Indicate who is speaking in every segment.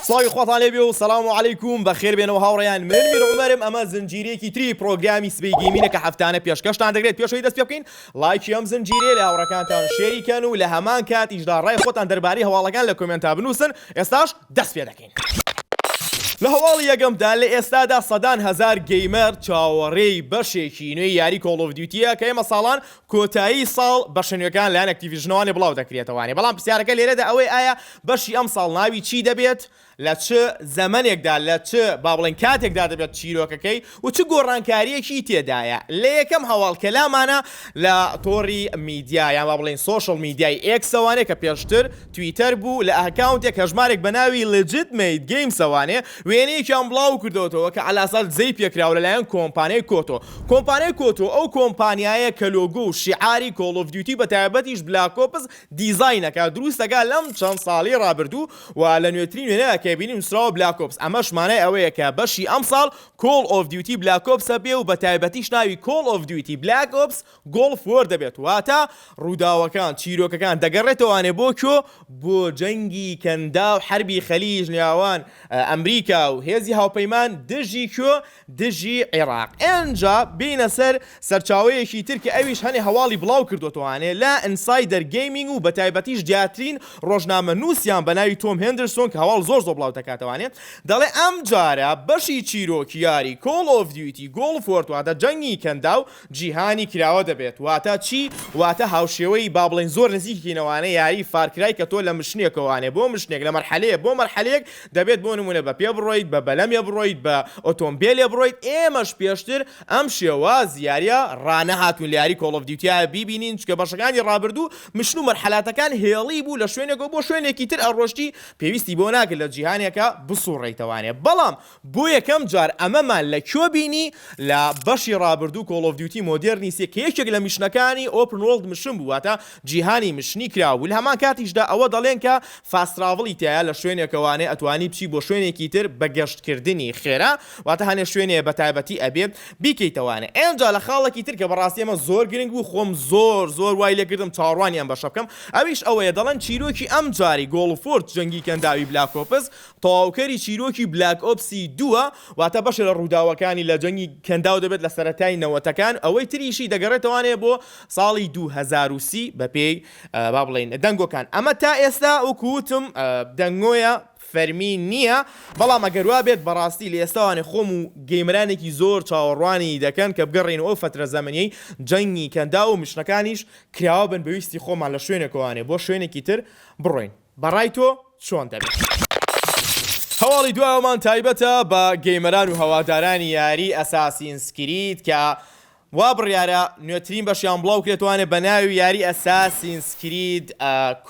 Speaker 1: سڵاوی خۆتان لێبێ و سەلام و عەلەیکوم بەخێر بێنەوە هاوڕێیان من میر عومەرم ئەمە زنجیرەیەکی تری پرۆگرامی سبەی گەیمینە کە هەفتانە پێشکەشتان دەکرێت پێشەوەی دەست پێ بکەین لایکی ئەم زنجیرەیە لە هاوڕەکانتان شێریکەن و لە هەمان کاتیشدا ڕای خۆتان دەربارەی هەواڵەکان لە کۆمنتا بنووسن ئێستاش دەست پێ دەکەین. لە هەواڵی یەکەمدا لە ئێستادا سەدان هەزار گەیمەر چاوەڕێی بەشێکی نوێی یاری کۆڵ ئۆف دیوتیە کە ئێمە ساڵان کۆتایی ساڵ بەشەنوێکان لەلایەن ئەکتیڤیژنەوانێ بڵاو دەکرێتەوانێ بەڵام پرسیارەکە لێرەدا ئەوەی ئایا بەشی ئەم ساڵ ناوی چی دەبێت لە چ زەمانێکدا لە چ با بڵێن کاتێکدا دەبێت چیرۆکەکەی و چ گۆڕانکاریەکی تێدایە لە یەکەم هەواڵ کەلامانە لە تۆڕی میدیا یان با بڵێن سۆشڵ میدیای ئێکسەوانێ کە پێشتر تویتەر بوو لە ئەکاونتێک کە ژمارێک بە ناوی لجیتمیت گەیمسەوانێ وێنەیەکیان بڵاو کردەوەتەوە کە علاسەر جێی پێکراوە لەلایەن کۆمپانیای کۆتۆ ئەو کۆمپانیایە کە لۆگۆ و شیعاری کۆڵ ئۆف دیوتی بە تایبەتیش بلاک ئۆپس دیزاینەکە دروستەکە لەم چەند ساڵی ڕابردوو و لە نوێترین وێنەیە کەبینی نووسراوە بلاک ئۆپس ئەمەش مانای ئەوەیە کە بەشی ئەم ساڵ کۆڵ ئۆف دیوتی بلاک ئۆپسە بێ و بە تایبەتیش ناوی کۆڵ ئۆف دیوتی بلاک ئۆپس گۆڵف وۆر دەبێت واتە ڕووداوەکان چیرۆکەکان دەگەڕێتەوانێ بۆ کۆ بۆ جەنگی کەندا و حربی خەلیج نێوان ئەمریکا و هێزی هاوپەیمان دژی کۆ دژی عێراق ئێنجا بینە سەر سەرچاوەیەکی تر کە ئەویش هەنێ هەواڵی بڵاو کردوتوانێ لە ئینسایدەر گەیمینگ و بە تایبەتیش دیاترین ڕۆژنامە نووسیان بە ناوی تۆم هێندرسۆن کە هەواڵ زۆر بڵاو دەکاتەوانێت دەڵێ ئەم جارە بەشی چیرۆکی یاری کۆڵ ئۆف دیوتی گۆڵف وۆر واتە جەنگی کەندا و جیهانی کراوە دەبێت واتە چی واتە هاوشێوەی با بڵێن زۆر نزیکینەوانە یاری فارکرای کە تۆ لە مشنێکەوانێ بۆ مشنێک لە مەرحەلەیە بۆ مەرحەلەیەک دەبێت بۆ نمونە بە پێ بڕۆیت بە بەلەمیە بڕۆیت بە ئۆتۆمبیلێ بڕۆیت ئێمەش پێشتر ئەم شێواز یاریە ڕانەهاتون لە یاری کۆڵ ئۆف دیوتیە بیبینین چکە بەشەکانی ڕابردوو مشن و مەرحەلاتەکان هێڵی بوو لە شوێنێک بۆ شوێنێکی تر ئەڕۆشتی پێویستی بۆ ناکرد لە جیهانێکە بسوڕێیتەوانێ بەڵام بۆ یەکەم جار ئەمەمان لە کوێ بینی لە بەشی ڕابردوو کۆڵ ئۆف دیوتی مۆدێرنی سێ کە یەکێک لە میشنەکانی ئۆپن وۆڵد مشن بوو واتە جیهانی مشنی کراوە لە هەمان کاتیشدا ئەوە دەڵێن کە فاستراڤڵی تایە لە شوێنێکەوانێ ئەتوانی بچی بۆ شوێنێکی تر بە گەشتکردنی خێرا واتە هەنێ شوێنێ بە تایبەتی ئەبێت بیکەیتەوانێ ئێنجا لە خاڵێکی تر کە بەڕاستی ئەمە زۆر گرنگ بوو خۆم زۆر وای لێکردم چاڕوانیان بەشە بکەم ئەویش ئەوەیە دەڵێن چیرۆکی ئەم جاری گۆڵفۆرد جەنگی کەنداوی بلاک ئۆپس تەواوکەری چیرۆکی بلاک ئۆپسی دووە واتە بەشە لە ڕووداوەکانی لە جەنگی کەنداو دەبێت لە سەرەتای نەوەتەکان ئەوەی تریشی دەگەڕێتەوانێ بۆ ساڵی 2030 بە پێی با بڵێن دەنگۆکان ئەمە تا ئێستا وەکوتم دەنگۆیە فەرمی نییە بەڵام ئەگەروا بێت بەڕاستی لە ئێستاوانێ خۆم و گەیمرانێکی زۆر چاوەڕوانی دەکەن کە بگەڕین ئەو فترە زەمەنیەی جەنگی کەندا و مشنەکانیش کراوە بن بەویستی خۆمان لە شوێنێکەوانێ بۆ شوێنێکی تر بڕۆین بەڕای تۆ چۆن دەبێت هەواڵی دوایەمان تایبەتە بە گەیمەران و هەوادارانی یاری ئەساسینز کرید کە وا بڕیارە نوێترین بەشیان بڵاو کرێتوانێ بە ناوی یاری ئەساسینز کرید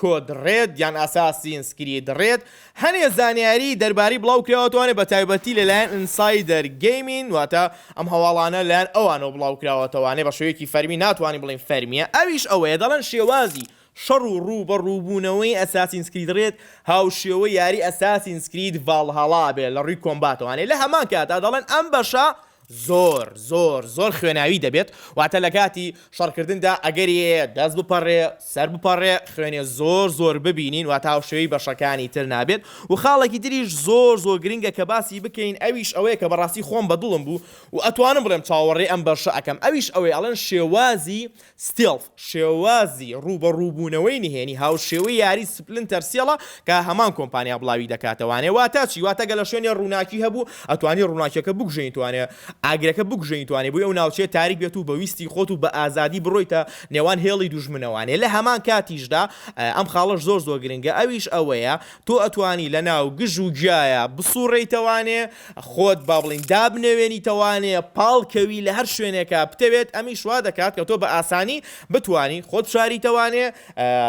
Speaker 1: کۆد ڕێد یان ئەساسینز کرید ڕێد هەنێ زانیاری دەرباری بڵاو کراوەتوانێت بە تایبەتی لەلایەن ئینسایدەر گەیمین واتە ئەم هەواڵانە لایەن ئەوانەوە بڵاو کراوەتەوانێ بە شێوەیەکی فەرمی ناتوانین بڵین فەرمیە ئەویش ئەوەیە دەڵێن شێوازی شەڕ و ڕوو بە ڕووبوونەوەی ئەساسینز کرید ڕێد هاوشێوە یاری ئەساسینز کرید ڤالهاڵا بێ لە ڕووی کۆمباتەوانێ لە هەمان کاتا دەڵێن ئەم بەشە زۆر خوێناوی دەبێت واتە لە کاتی شەڕکردندا ئەگەریە دەست بپەڕێ سەر بپەڕێ خوێنێ زۆر ببینین واتە هاوشێوەی بەشەکانی تر نابێت و خاڵێکی تریش زۆر گرنگە کە باسی بکەین ئەویش ئەوەیە کە بەڕاستی خۆم بەدڵم بوو و ئەتوانم بڵێم چاوەڕێ ئەم بەشە ئەەکەم ئەویش ئەوەی ئەڵێن شێوازی ستیلف شێوازی ڕووبەڕووبوونەوەی نهێنی هاوشێوەی یاری سپلنتەر سێڵە کە هەمان کۆمپانیا بڵاوی دەکاتەوانێ واتە چی واتە گە لە شوێنی ڕووناکی هەبوو ئەتوانی ڕووناکیەکە بگژێنیتوانێ ئاگرەکە بگژێنیتوانێ بۆ ئەو ناوچێت تاریک بێت و بەویستی خۆت و بە ئازادی بڕۆیتە نێوان هێڵی دوژمنەوانێ لە هەمان کاتیشدا ئەم خاڵەش زۆر گرنگە ئەویش ئەوەیە تۆ ئەتوانی لە ناو گژ و گیایە بسوڕێیتەوانێ خۆت با بڵین دابنەوێنیتەوانێ پاڵکەوی لە هەر شوێنێکە بتەوێت ئەمیش وا دەکات کە تۆ بە ئاسانی بتوانی خۆت شاریتەوانێ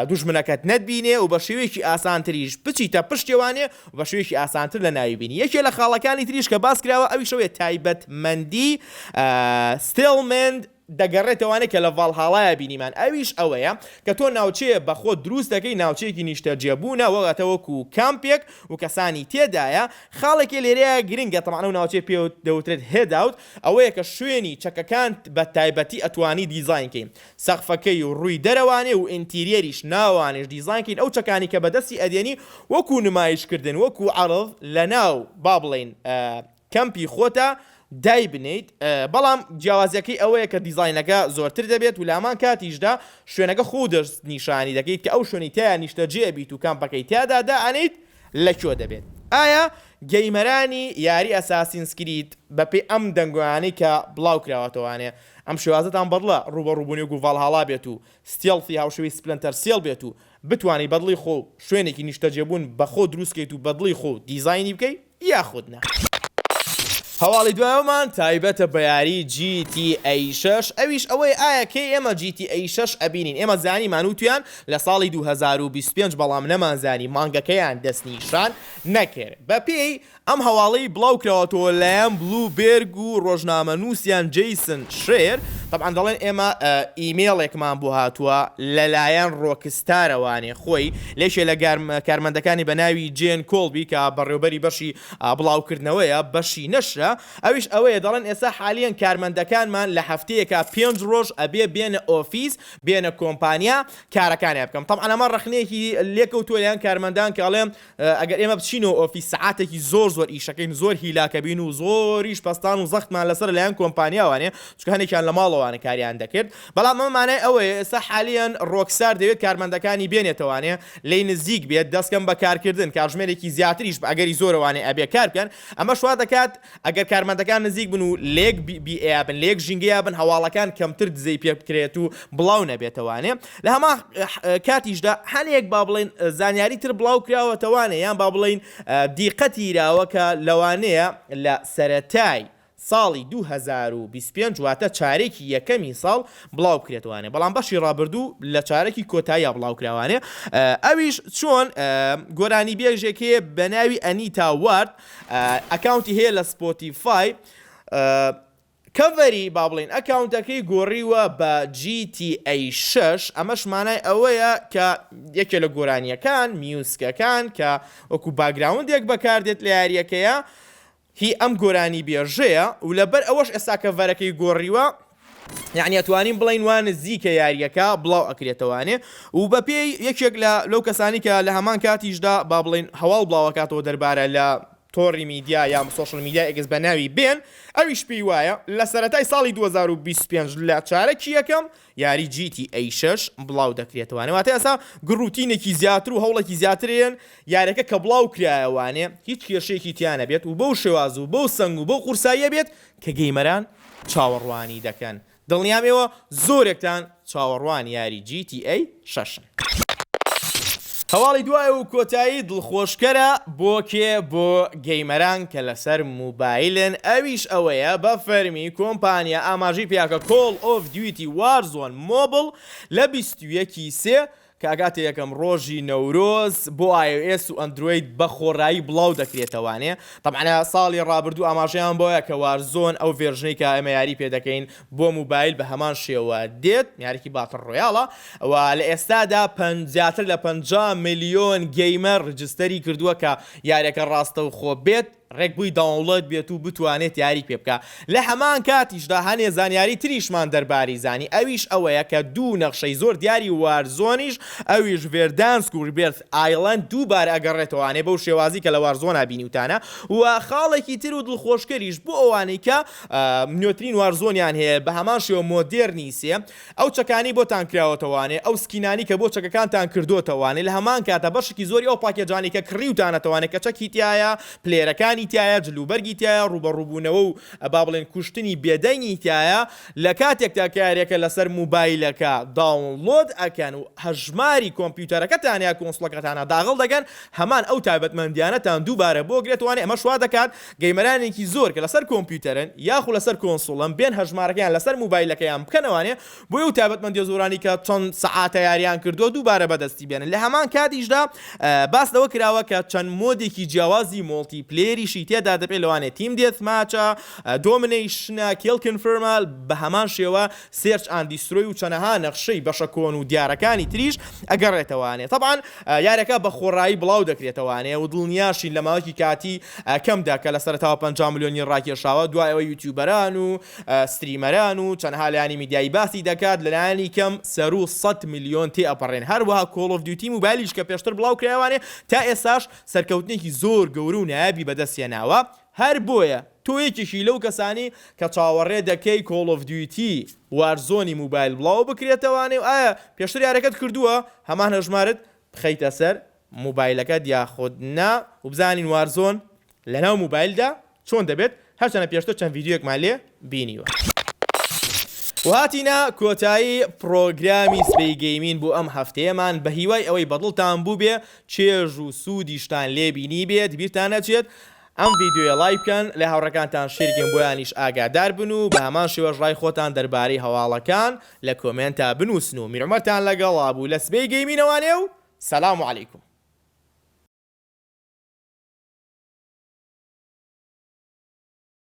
Speaker 1: دوژمنەکەت نەتبینێ و بە شێوەیەکی ئاسانتریش بچیتە پشتێوانێ و بە شێوەیەکی ئاسانتر لە ناوی بینی یەکێ لە خاڵەکانی تریش کە باس کراوە ئەویشەوەیە تایبەتمەندی ستێڵمند دەگەڕێتەوانێت کە لە ڤالهاڵایە بینیمان ئەویش ئەوەیە کە تۆ ناوچەیە بەخۆ دروست دەکەی ناوچەیەکی نیشتەجێبوونە وەگەتەوەکو کامپێک و کەسانی تێدایە خاڵێکی لێرەیە گرنگە تەمانە و ناوچەی پێ دەوترێت هێداوت ئەوەیە کە شوێنی چەکەکان بە تایبەتی ئەتوانی دیزاینکەین سەقفەکەی و ڕووی دەرەوانێ و ئینتیریەریش ناوانش دیزاینکەین ئەو چەکانی کە بەدەستی ئەدێنی وەکو نمایشکردن وەکو عەرض لە ناو با بڵێن کەمپی خۆتە دای بنیت بەڵام جیاوازیەکەی ئەوەیە کە دیزاینەکە زۆرتر دەبێت و لامان کاتیشدا شوێنەکە خۆ دەست نیشانی دەکەیت کە ئەو شوێنی تایە نیشتەجێ بیت و کامپەکەی تیادا دائەنیت لەکوێ دەبێت ئایا گەیمەرانی یاری ئەساسینز کرید بەپێی ئەم دەنگوانەی کە بڵاو کراوەتەوانێ ئەم شێوازەتان بەدڵە ڕوبەڕووبوونی و ڤالهاڵا بێت و ستێڵفی هاوشەوی سپلنتەر سێڵ بێت و بتوانانی بەدڵی خۆ شوێنێکی نیشتەجێبوون بە خۆ دروستکەیت و بەدڵی خۆ دیزاینی بکەیت یاخودنا هەواڵی دوایەوەمان تایبەتە بە یاری GTA 6 ئەویش ئەوەی ئایا کەی ئێمە GTA 6 ئەبینین ئێمە زانیمان وتیان لە ساڵی 2025 بەڵام نەمانزانی مانگەکەیان دەستنیشان نەکرد بەپێی ئەم هەواڵەی بڵاوکراوەتەوە لایەن بلوبێرگ و ڕۆژنامە نووسیان جەیسن شێر طبعا دەڵێن ئێمە ئیمێڵێکمان بۆ هاتووە لەلایەن ڕۆکستارەوانێ خۆی لێشێ لە کارمەندەکانی بە ناوی جێن کۆڵبی کە بەڕێوەبەری بەشی بڵاوکردنەوەیە بەشی نەشرە ئەویش ئەوەیە دەڵێن ئێستا حالیان کارمەندەکانمان لە هەفتەیەکە 5 ڕۆژ ئەبێ بێنە ئۆفیس بێنە کۆمپانیا کارەکانی بکەم طبعا ئەمە ڕخنەیەکی لێکەوتووە لەیان کارمەندان کە ئەڵێم ئەگەر ئێمە بچینەوە ئۆفیس سەعاتێکی زۆر ئیشەکەین زۆر هیلاکە بین و زۆریش پەستان و زەختمان لەسەر لایەن کۆمپانیاوانێ چکە هەندێکیان لە ماڵەوانە کاریان دەکرد بەڵام ئەمە مانای ئەوەیە ئێستا حالیان ڕۆکسار دەوێت کارمەندەکانی بێنێتەوانێ لی نزیک بێت دەستکەم بە کارکردن کاژمێرێکی زیاتریش بە ئەگەری زۆرەوانێ ئەبێ کار بکەن ئەمە شوا دەکات ئەگەر کارمەندەکان نزیک بن و لێک بن لێک ژینگەیە بن هەواڵەکان کەمتر دزەی پێ بکرێت و بڵاو نەبێتەوانێ لە هەما کاتیشدا هەنێک با بڵێن زانیاری تر بڵاو کراوەتەوانێ یان با بڵێن دیقەتی راوەکە لەوانەیە لە سەرەتای ساڵی 2025 واتە چارێکی یەکەمی ساڵ بڵاو بکرێتوانێ بەڵام بەشی ڕابردوو لە چارێکی کۆتاییە بڵاو کراوانێ ئەویش چۆن گۆرانی بێژێکەیە بە ناوی ئەنیتا وارد ئەکاونتی هەیە لە سپۆتیفای کەڤەری با بڵێن ئەکاونتەکەی گۆڕیوە بە GTA 6 ئەمەش مانای ئەوەیە کە یەکێ لە گۆرانیەکان میوسکەکان کە وەکو باگراوندێک بەکاردێت لە یاریەکەیە هی ئەم گۆرانی بێژەیە و لەبەر ئەوەش ئێستا کەڤەرەکەی گۆڕیوە یعنی ئەتوانین بڵین وانە زیکە یاریەکە بڵاو ئەکرێتەوانێ و بەپێی یەکێک لەو کەسانی کە لە هەمان کاتیشدا با بڵین هەواڵ بڵاوەکاتەوە دەربارە لە تۆڕی میدیا یا سۆشل میدیا ئەگەز بە ناوی بێن ئەویش پێی وایە لە سەرەتای ساڵی 2025 لە چارەکی یەکەم یاری GTA 6 بڵاو دەکرێتوانێ واتە ئێستا گروتینێکی زیاتر و هەوڵێکی زیاترێن یارەکە کە بڵاو کرایەوانێ هیچ کێشەیەکی تیانە بێت و بەو شێواز و بەو سنگ و بەو قورساییە بێت کە گەیمەران چاوەڕوانی دەکەن دڵنیامەوە زۆرێکتان چاوەڕوان یاری GTA 6 هەواڵی دوایە و کۆتایی دڵخۆشکەرە بۆ کێ بۆ گەیمەران کە لەسەر موبایلن ئەویش ئەوەیە بە فەرمی کۆمپانیا ئاماژەی پیاکە Call of Duty Warzone Mobile لە 21/3 کە ئاگاتە یەکەم ڕۆژی نەورۆز بۆ iOS و ئەندروید بە خۆڕایی بڵاو دەکرێتەوانێ طبعا ساڵی ڕابردوو ئاماژەیان بۆیە کە وارزۆن ئەو ڤێرژنەی کە ئێمە یاری پێ دەکەین بۆ موبایل بە هەمان شێوە دێت یاریکی باتڵ ڕۆیاڵە و لە ئێستادا زیاتر لە 50 ملیۆن گەیمەر ڕجستەری کردووە کە یاریەکە ڕاستە و خۆ بێت ڕێک بووی داونلۆد بێت و بتوانێت یاری پێ بکە لە هەمان کاتیشدا هەنێ زانیاری تریشمان دەرباری زانی ئەویش ئەوەیە کە دوو نەخشەی زۆر دیاری وارزۆنیش ئەویش ڤێردانسک و ریبێرت ئایلەند دووبارە ئەگەڕێتەوانێ بەو شێوازی کە لە وارزۆنا بینیوتانە و خاڵێکی تر و دڵخۆشکەریش بۆ ئەوانەی کە نوێترین وارزۆنیان هەیە بە هەمان شێوە مۆدێرنی سێ ئەو چەکانی بۆتان کراوەتەوانێ ئەو سکینانی کە بۆ چەکەکانتان کردوتەوانێ لە هەمان کاتە بەشێکی زۆری ئەو پاکێجانی کە کڕیوتانەتەوانێت کە چەکی تایە پلێرەکانی تایە جلوبەرگی تایە ڕوبەڕووبوونەوە و با بڵێن کوشتنی بێدەنگی تایە لە کاتێکتا کارێکە لەسەر موبایلەکە داونلۆد ئەکەن و هەژماری کۆمپیوتەرەکەتان یا کۆنسڵەکەتانە داغڵ دەگەن هەمان ئەو تایبەتمەندیانەتان دووبارە بۆ گرێتوانێ ئەمە شوا دەکات گەیمەرانێکی زۆر کە لەسەر کۆمپیوتەرن یاخو لەسەر کۆنسڵن بێن هەژمارەکەیان لەسەر موبایلەکەیان بکەنەوانێ بۆ ئەو تایبەتمەندی زۆرانی کە چەند سەعاتە یاریان کردو دووبارە بەدەستی بێنن لە هەمان کاتیشدا باس لەوە کراوە کە چەند مۆدێکی جیاوازی مۆڵتی پلێری تریشی تێدا دەبێت لەوانێت تیم دێت ماچە دۆمینیشنە کیل کنفرمە بە هەمان شێوە سێرچ ئاند دیسترۆی و چەنەها نەخشەی بەشە کۆن و دیارەکانی تریش ئەگەڕێتەوانێت طبعاً یارەکە بە خۆڕایی بڵاو دەکرێتەوانێ و دڵنیاشین لە ماوەکی کاتی کەمدا کە لە سەرەتاوە 50 ملیۆنی ڕاکێشاوە دوایەوە یوتیوبەران و ستریمەران و چەندها لایانی میدیایی باسی دەکات لەلایانی کەم سەر و 100 ملیۆن تێ ئەپەڕێن هەروەها کۆڵ ئۆف دیوتی موبایلیش کە پێشتر بڵاو کرایوانێ تا ئێستاش سەرکەوتنێکی زۆر گەورە و نایابی بەدەستێناوە هەر بۆیە تۆ یەکێکی لەو کەسانی کە چاوەڕێ دەکەی کۆڵ ئۆف دیوتی وارزۆنی موبایل بڵاو بکرێتەوانێ و ئایا پێشتر یارەکەت کردووە هەمان هەژمارت بخەیتە سەر موبایلەکەت یاخود نا و بزانین وارزۆن لەناو موبایلدا چۆن دەبێت هەرچەنە پێشتر چەند ڤیدیۆکمان لێ بینیوە وهاتینا کۆتایی پرۆگرامی سبەی گەیمین بۆ ئەم هەفتەیەمان بە هیوای ئەوەی بەدڵتان بوو بێ چێژ و سوودیشتان لێ بینی بێت بیرتان نەچێت ئەم ڤیدیۆیە لایک بکەن لە هاوڕەکانتان شێرکەن بۆیانیش ئاگادار بن و بە هەمان شێوەش ڕای خۆتان دەربارەی هەواڵەکان لە کۆمنتە بنووسن و میرعومەرتان لەگەڵا بوو لە سبەی گەیمینەوانێ و سەلام عەلەیکوم